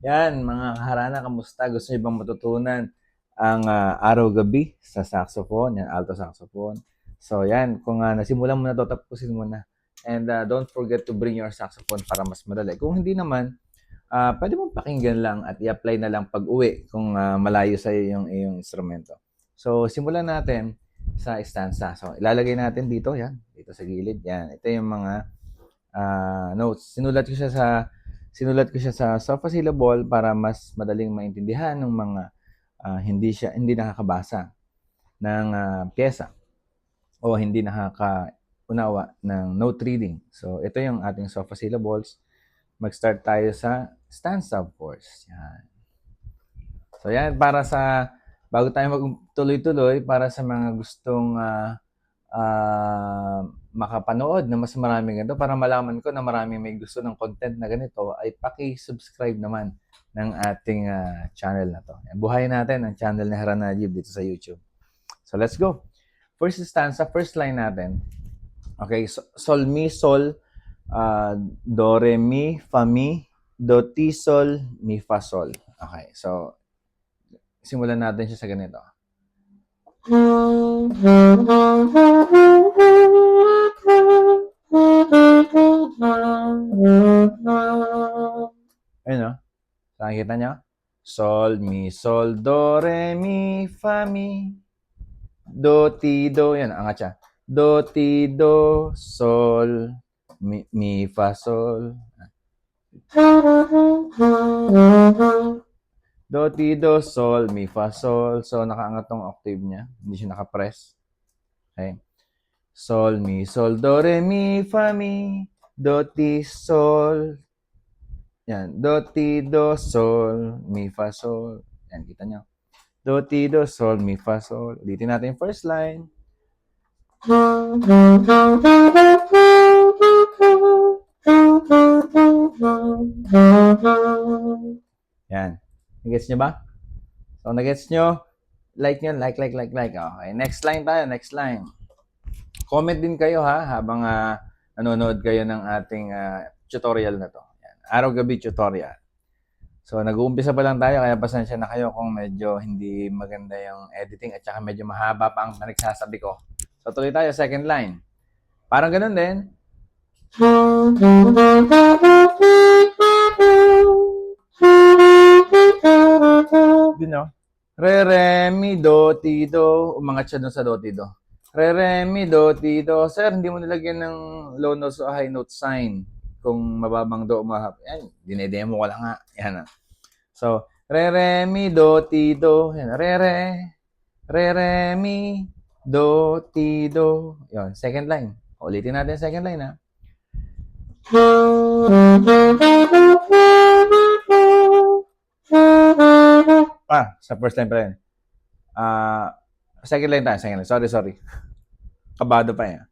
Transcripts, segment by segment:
Yan, mga kaharana, kamusta? Gusto niyo bang matutunan ang araw-gabi sa saxophone, yan, alto saxophone? So yan, kung nasimulan mo na to, tapusin mo na. And don't forget to bring your saxophone para mas madali. Kung hindi naman, pwede mong pakinggan lang at i-apply na lang pag-uwi kung malayo sa iyo yung iyong instrumento. So simulan natin sa stanza. So ilalagay natin dito, yan, dito sa gilid, yan. Ito yung mga notes. Sinulat ko siya sa sofa syllable para mas madaling maintindihan ng mga hindi nakakabasa ng pyesa o hindi nakakaunawa ng note reading. So ito yung ating sofa syllables. Mag-start tayo sa stanza, of course. Yan. So yan, bago tayo magtuloy-tuloy, para sa mga gustong makapanood na mas maraming ganito, para malaman ko na maraming may gusto ng content na ganito, ay paki-subscribe naman ng ating channel na to. Buhayin natin ang channel ni Haran Najib dito sa YouTube. So let's go. First stanza, first line natin. Okay, sol, mi, sol, do, re, mi, fa, mi, do, ti, sol, mi, fa, sol. Okay, so simulan natin siya sa ganito. Ayun o. Nakikita nyo? Sol, mi, sol, do, re, mi, fa, mi, do, ti, do. Yan, angat siya. Do, ti, do, sol, mi, fa, sol. Do, ti, do, sol, mi, fa, sol. So, nakaangat tong octave niya. Hindi siya nakapress. Okay. Sol, mi, sol, do, re, mi, fa, mi, do, ti, sol. Yan. Do, ti, do, sol, mi, fa, sol. Yan, kita nyo. Do, ti, do, sol, mi, fa, sol. Ulitin natin yung first line. Yan. Nagets nyo ba? So, nagets nyo? Like nyo, like. Okay, next line tayo, next line. Comment din kayo habang nanonood kayo ng ating tutorial na to. Yan. Araw-gabi tutorial. So, nag-uumpisa pa lang tayo, kaya pasensya na kayo kung medyo hindi maganda yung editing at saka medyo mahaba pa ang nagsasabi ko. So, tuloy tayo, second line. Parang ganun din. Yun, no? Re, re, mi, do, ti, do. Umangat siya dun sa do, ti, do. Re, re, mi, do, ti, do. Sir, hindi mo nilagyan ng low note o high note sign kung mababang do, mahap. Yan, dinedemo ko lang nga. Yan. So, re, re, mi, do, ti, do. Yan, re, re. Re, re, mi, do, ti, do. Yan, second line. Ulitin natin second line, ha. Sa first line pa rin. Second line tayo, second line. Sorry. Kabado pa yan.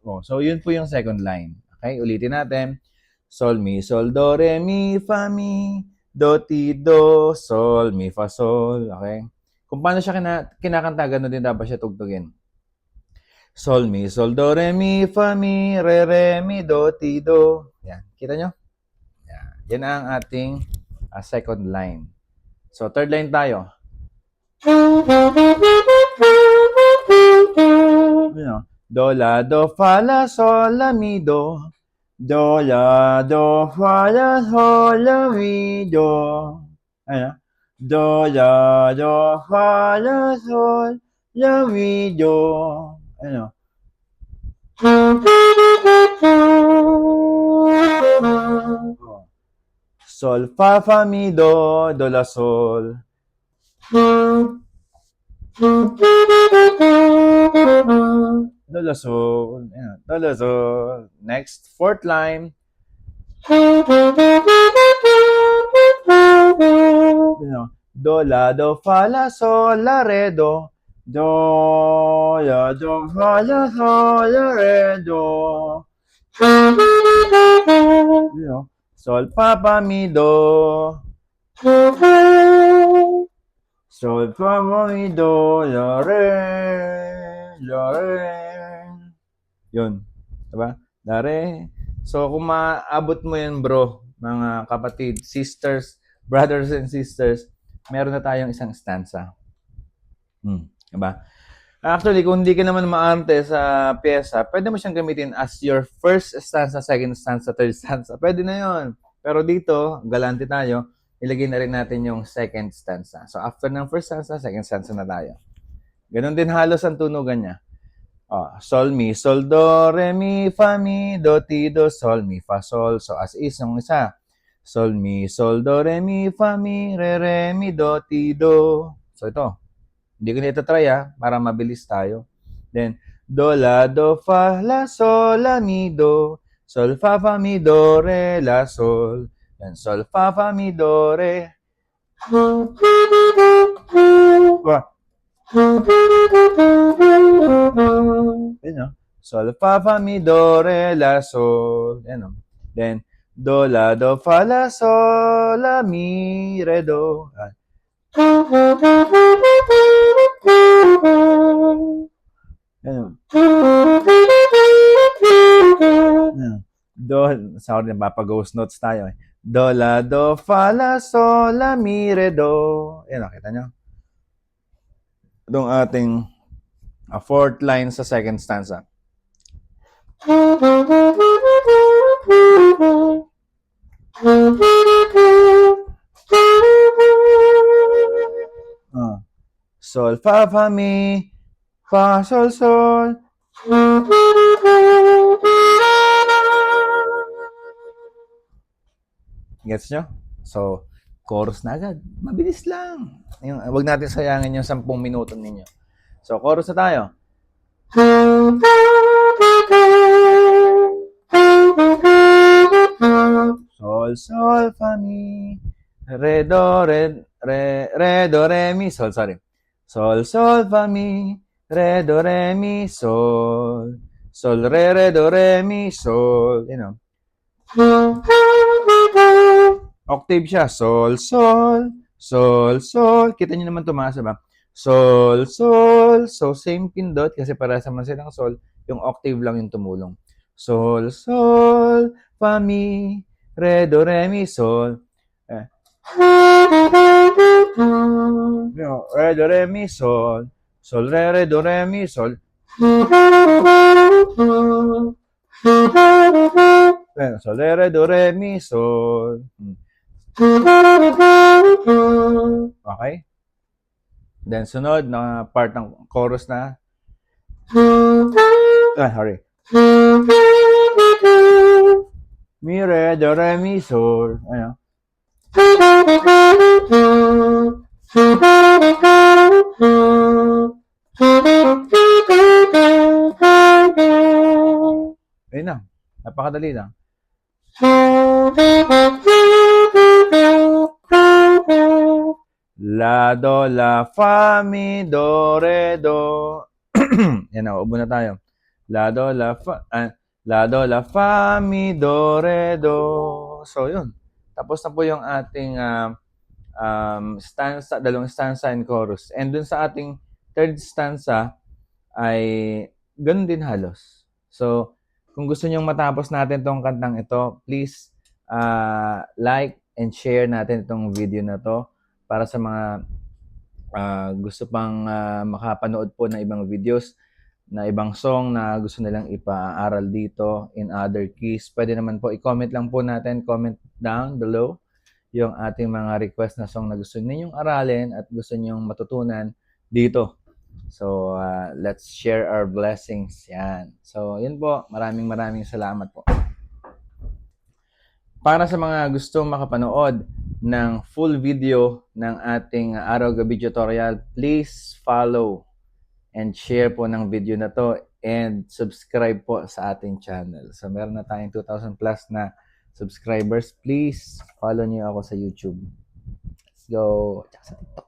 Oh, so, yun po yung second line. Okay, ulitin natin. Sol, mi, sol, do, re, mi, fa, mi, do, ti, do, sol, mi, fa, sol. Okay? Kung paano siya kinakanta, gano'n din dapat siya tugtugin. Sol, mi, sol, do, re, mi, fa, mi, re, mi, do, ti, do. Yan. Kita nyo? Yan. Yan ang ating second line. So, third line tayo. Do, la, do, fa, la, sol, la, mi, do. Do, la, do, fa, la, sol, la, mi, do. Ano? Do, la, do, fa, la, sol, la, mi, do. Ano? Sol, fa, fa, mi, do, la, sol. Do, la, sol. Do, la, sol. Next, fourth line. Do, la, do, fa, la, sol, la, re, do. Do, la, do, fa, la, sol, la, re, do. Sol, fa, fa, mi, do. Sol, fa, mi, do, la, re, la, re. Yun. Diba? La, re. So, kung maabot mo yun, bro, mga kapatid, sisters, brothers and sisters, meron na tayong isang stanza. Diba? Actually, kung hindi ka naman maarte sa pyesa, pwede mo siyang gamitin as your first stanza, second stanza, third stanza. Pwede na yon. Pero dito, galante tayo, ilagay na rin natin yung second stanza. So, after ng first stanza, second stanza na tayo. Ganon din halos ang tunugan niya. Sol, mi, sol, do, re, mi, fa, mi, do, ti, do, sol, mi, fa, sol. So, as is, yung isa. Sol, mi, sol, do, re, mi, fa, mi, re, mi, do, ti, do. So, ito. Hindi ko na ito try para mabilis tayo. Then, do, la, do, fa, la, sol, la, mi, do. Sol, fa, mi, do, re, la, sol. Then, sol, fa, mi, do, re. Yan, sol, fa, mi, do, re, la, sol. Yan, Then, do, la, do, fa, la, sol, la, mi, re, do. Yan. Do, sorry, napapag-ghost notes tayo. Do, la, do, fa, la, sol, la, mi, re, do. Yan, nakita nyo? Itong ating fourth line sa second stanza. Sol, fa, mi, fa, sol, sol. Gets nyo? So, chorus na agad. Mabilis lang. Huwag natin sayangin yung 10 minuto ninyo. So, chorus na tayo. Sol, sol, fa, mi, re, do, re, mi, sol, sorry. Sol, sol, fa, mi, re, do, re, mi, sol. Sol, re, do, re, mi, sol. You know. Octave siya. Sol, sol, sol, sol. Kita niyo naman tumaas, ba? Sol, sol. So, same pindot kasi para sa silang sol, yung octave lang yung tumulong. Sol, sol, fa, mi, re, do, re, mi, sol. Re, do, re, mi, sol. Sol, re, do, re, mi, sol. Sol, re, do, re, mi, sol. Okay? Then, sunod na part ng chorus na. Sorry. Mi, re, do, re, mi, sol. Ano? Ayun na. Napakadali lang. La, do, la, fa, mi, do, re, do. Yan na, ubo na tayo. La, do, la, fa, la, do, la, fa, mi, do, re, do. So, yun. Tapos na po yung ating stanza, dalawang stanza and chorus. And dun sa ating third stanza ay ganun din halos. So, kung gusto nyong matapos natin tong kantang ito, please like and share natin itong video na to para sa mga gusto pang makapanood po ng ibang videos na ibang song na gusto nilang ipaaral dito in other keys. Pwede naman po i-comment lang po natin, comment down below yung ating mga request na song na gusto ninyong aralin at gusto ninyong matutunan dito. So, let's share our blessings. Yan. So, yun po. Maraming salamat po. Para sa mga gusto makapanood ng full video ng ating araw-gabi tutorial, please follow and share po ng video na to and subscribe po sa ating channel. So, meron na tayong 2,000 plus na subscribers. Please follow niyo ako sa YouTube. Let's go. Tsaka sa TikTok.